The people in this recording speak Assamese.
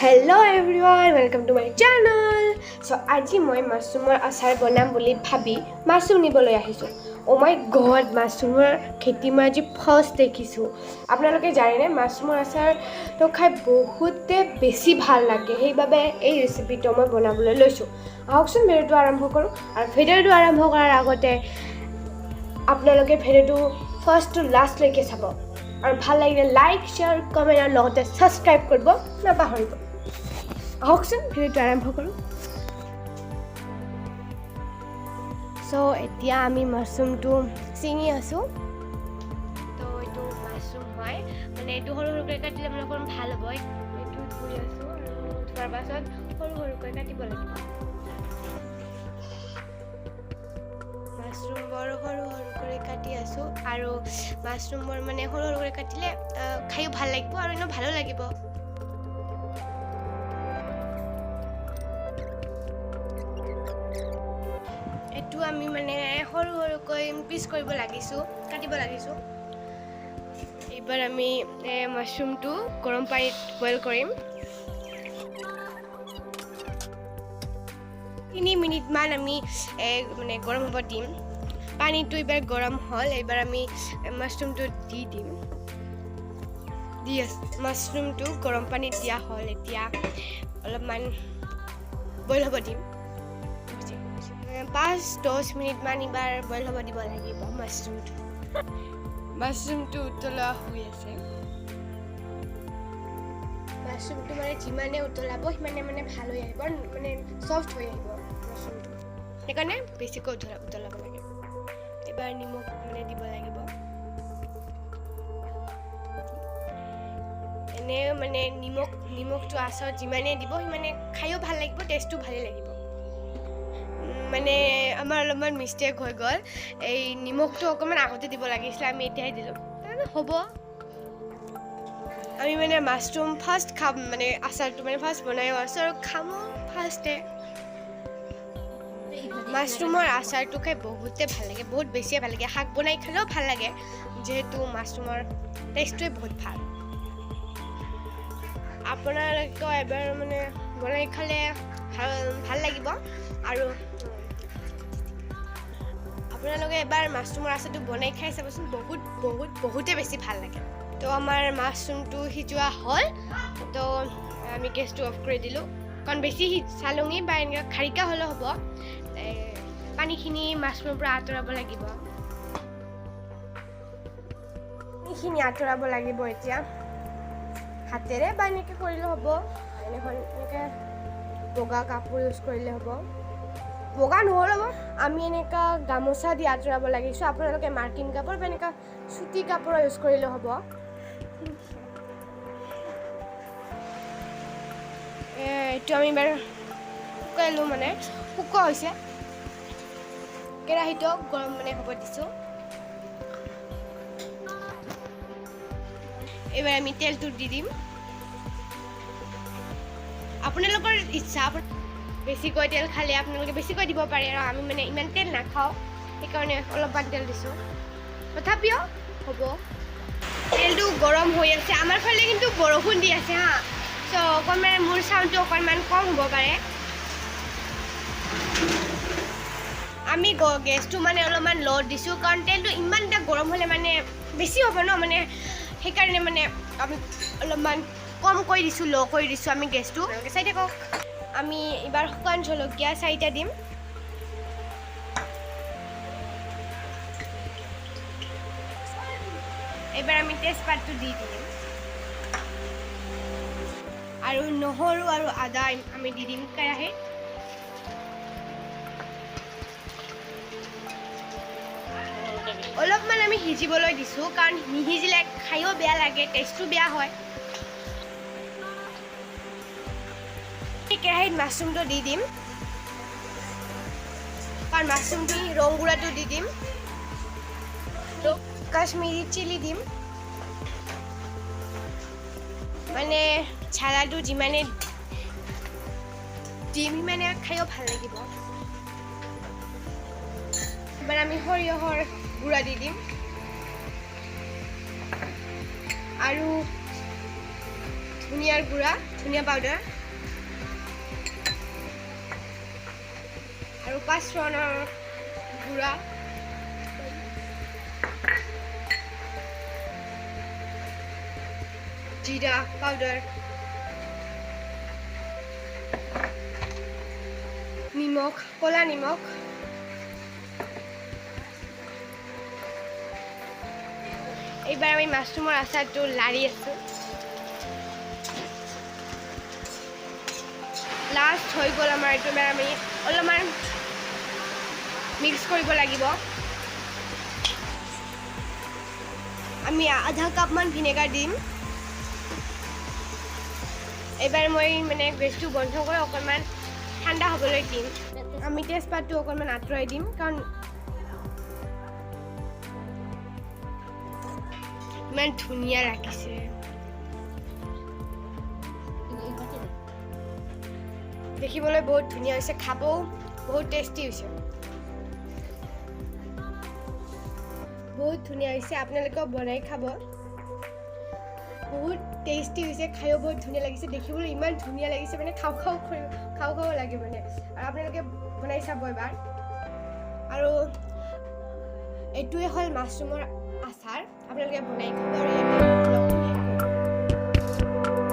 Hello everyone, welcome to my channel. So আজি মই মাছৰুমৰ আচাৰ বনাম বুলি ভাবি মাছৰুম নিবলৈ আহিছো. Oh my god, মাছৰুমৰ খেতি মই আজি ফাৰ্ষ্ট দেখিছো. আপোনালোকে জানেনে মাছৰুমৰ আচাৰ তো খাই বহুতে বেছি ভাল লাগে। সেইবাবে এই ৰেচিপিটো মই বনাবলৈ লৈছো। আহকচোন ভিডিঅ'টো আৰম্ভ কৰো। আৰু ভিডিঅ'টো আৰম্ভ কৰাৰ আগতে আপোনালোকে ভিডিঅ'টো ফাৰ্ষ্ট টু লাষ্ট লৈকে চাব। আৰু ভাল লাগিলে লাইক শেয়াৰ কমেণ্ট আৰু লগতে সাবস্ক্ৰাইব কৰিব নাপাহৰিব। আহকচোন ভিডিঅ'টো আৰম্ভ কৰোঁ। চ' এতিয়া আমি মাছৰুমটো ছিঙি আছোঁ। তো এইটো মাছৰুম হয়, মানে এইটো সৰু সৰুকৈ কাটিলে মানে অকণমান ভাল হ'ব। এইটো ধুই আছোঁ আৰু ধোৱাৰ পাছত সৰু সৰুকৈ কাটিব লাগিব। মাছৰুমবোৰ সৰু সৰুকৈ কাটি আছোঁ আৰু মাছৰুমবোৰ মানে সৰু সৰুকৈ কাটিলে খায়ো ভাল লাগিব আৰু এনেও ভালো লাগিব। এইটো আমি মানে সৰু সৰুকৈ পিচ কৰিব লাগিছোঁ, কাটিব লাগিছোঁ। এইবাৰ আমি মাছৰুমটো গৰম পানীত বইল কৰিম। 3 মিনিটমান আমি মানে গৰম হ'ব দিম। পানীটো এইবাৰ গৰম হ'ল, এইবাৰ আমি মাছৰুমটো দি দিম। মাছৰুমটো গৰম পানীত দিয়া হ'ল, এতিয়া অলপমান বইল হ'ব দিম। 5-10 মিনিটমান এইবাৰ বইল হ'ব দিব লাগিব মাছৰুমটো। মাছৰুমটো উতলোৱা হৈ আছে। মাছৰুমটো মানে যিমানে উতলাব সিমানে মানে ভাল হৈ আহিব, মানে চফ্ট হৈ আহিব মাছৰুমটো। সেইকাৰণে বেছিকৈ উতলাব লাগে। এবাৰ নিমখ মানে দিব লাগিব। এনে মানে নিমখটো আচাৰত যিমানে দিব সিমানে খায়ো ভাল লাগিব, টেষ্টটো ভালেই লাগিব। মানে আমাৰ অলপমান মিষ্টেক হৈ গ'ল, এই নিমখটো অকণমান আগতে দিব লাগিছিলে, আমি এতিয়াই দিলোঁ। তাৰমানে হ'ব। আমি মানে মাছৰুম ফাৰ্ষ্ট খাম, মানে আচাৰটো মানে ফাৰ্ষ্ট বনায়ো আছোঁ আৰু খামো ফাৰ্ষ্টে। মাছৰুমৰ আচাৰটো খাই বহুতে ভাল লাগে, বহুত বেছিয়ে ভাল লাগে। শাক বনাই খালেও ভাল লাগে, যিহেতু মাছৰুমৰ টেষ্টটোৱে বহুত ভাল। আপোনালোকেও এবাৰ মানে বনাই খালে ভাল লাগিব। আৰু আপোনালোকে এবাৰ মাছৰুমৰ আচাৰটো বনাই খাই চাবচোন, বহুতে বেছি ভাল লাগে। তো আমাৰ মাছৰুমটো সিজোৱা হ'ল, তো আমি গেছটো অফ কৰি দিলোঁ। কাৰণ বেছি চালঙি বা এনেকৈ খাৰিকা হ'লেও হ'ব। পানীখিনি মাছৰুমৰ পৰা আঁতৰাব লাগিব। পানীখিনি আঁতৰাব লাগিব এতিয়া হাতেৰে বা এনেকৈ কৰিলেও হ'ব। এনেকৈ বগা কাপোৰ ইউজ কৰিলে হ'ব। বগা নহ'লেও আমি এনেকুৱা গামোচা দি আঁতৰাব লাগিছোঁ। আপোনালোকে মাৰ্কিন কাপোৰ বা এনেকুৱা চুটি কাপোৰ ইউজ কৰিলে হ'ব। এইটো আমি এবাৰ শুকালোঁ, মানে শুকোৱা হৈছে। কেৰাহীটো গৰম মানে হ'ব দিছোঁ। এইবাৰ আমি তেলটো দি দিম। আপোনালোকৰ ইচ্ছা, বেছিকৈ তেল খালে আপোনালোকে বেছিকৈ দিব পাৰে, আৰু আমি মানে ইমান তেল নাখাওঁ, সেইকাৰণে অলপমান তেল দিছোঁ। তথাপিও হ'ব। তেলটো গৰম হৈ আছে। আমাৰ ফালে কিন্তু বৰষুণ দি আছে হা, চ' অকণমান মোৰ চাউণ্ডটো অকণমান কম হ'ব পাৰে। আমি গেছটো মানে অলপমান ল' দিছোঁ, কাৰণ তেলটো ইমান এটা গৰম হ'লে মানে বেছি হ'ব ন, মানে সেইকাৰণে মানে আমি অলপমান কম কৰি দিছোঁ, ল' কৰি দিছোঁ আমি গেছটো। চাই থাকক। আমি এইবাৰ শুকান জলকীয়া 4টা দিম। এইবাৰ আমি তেজপাতটো দি দিম আৰু নহৰু আৰু আদা আমি দি দিম কেৰাহীত। অলপমান আমি সিজিবলৈ দিছোঁ, কাৰণ নিসিজিলে খায়ো বেয়া লাগে, টেষ্টটো বেয়া হয়। কেৰাহীত মাছৰুমটো দি দিম, কাৰণ মাছৰুমটো ৰং গুড়াটো দি দিম, কাশ্মীৰী চিলি দিম। মানে ঝালাটো যিমানে দিম সিমানে খায়ো ভাল লাগিব। এবাৰ আমি সৰিয়হৰ গুড়া দি দিম আৰু ধনিয়াৰ গুড়া ধনিয়া পাউডাৰ আৰু পাঁচফোৰণৰ গুড়া জিৰা পাউডাৰ নিমখ ক'লা নিমখ এইবাৰ আমি মাছৰুমৰ আচাৰটো লাৰি আছোঁ লাষ্ট হৈ গ'ল আমাৰ এইটো এবাৰ আমি অলপমান মিক্স কৰিব লাগিব আমি আধা কাপমান ভিনেগাৰ দিম এবাৰ মই মানে গেছটো বন্ধ কৰি অকণমান ঠাণ্ডা হ'বলৈ দিম আমি তেজপাতটো অকণমান আঁতৰাই দিম কাৰণ ইমান ধুনীয়া লাগিছে দেখিবলৈ বহুত ধুনীয়া হৈছে খাবও বহুত টেষ্টি হৈছে বহুত ধুনীয়া হৈছে আপোনালোকেও বনাই খাব বহুত টেষ্টি হৈছে খায়ো বহুত ধুনীয়া লাগিছে দেখিবলৈ ইমান ধুনীয়া লাগিছে মানে খাওঁ লাগে মানে আৰু আপোনালোকে বনাই চাব এবাৰ আৰু এইটোৱে হ'ল মাছৰুমৰ আচাৰ আপোনালোকে বনাই খাব আৰু ইয়াতে